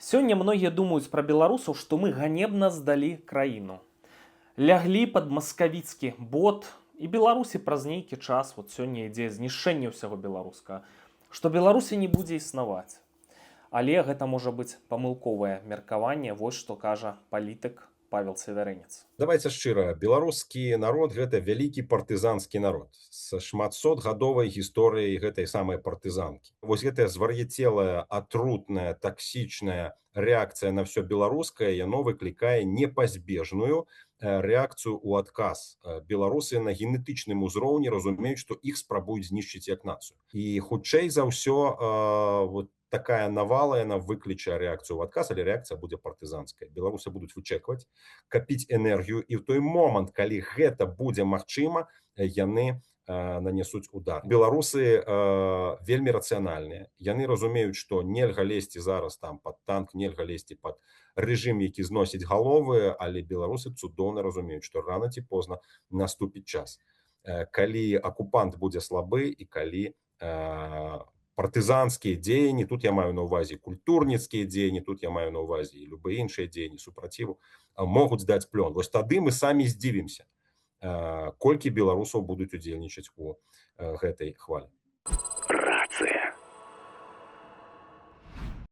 Сёння многія думаюць пра беларусаў, што мы ганебна здалі краіну. Ляглі пад маскавіцкі бот, і Беларусі праз нейкі час, сёння ідзе знішчэнне ўсяго беларускага, што Беларусі не будзе існаваць. Але гэта можа быць памылковае меркаванне, вось што кажа палітык Павел Севярынец. Давайте шчыра, беларускі народ гэта вялікі партызанскі народ з шматсотгадовай гісторыяй гэтай самай партызанкі. Вось гэтая звар'яцелая, атрутная, таксічная рэакцыя на ўсё беларускае, яно выклікае непазбежную рэакцыю ў адказ. Беларусы на генетычным узроўні разумеюць, што іх спрабуюць знішчыць як нацыю. І хутчэй за ўсё такая навала, яна выклічае рэакцыю ў адказ, але рэакцыя будзе партызанская. Беларусы будуць вычэкваць, капіць энергію, і ў той момант, калі гэта будзе магчыма, яны нанесуць удар. Беларусы вельмі рацыянальныя. Яны разумеюць, што нельга лезці зараз там пад танк, нельга лезці пад рэжым, які зносіць галовы, але беларусы цудоўна разумеюць, што рана ці позна наступіць час. Калі акупант будзе слабы і калі партызанскія дзеянні, тут я маю на ўвазе культурніцкія дзеянні, тут я маю на ўвазе і любыя іншыя дзеянні супраціву, могуць даць плён. Вось тады мы самі здзівімся, колькі беларусаў будуць удзельнічаць у гэтай хвалі.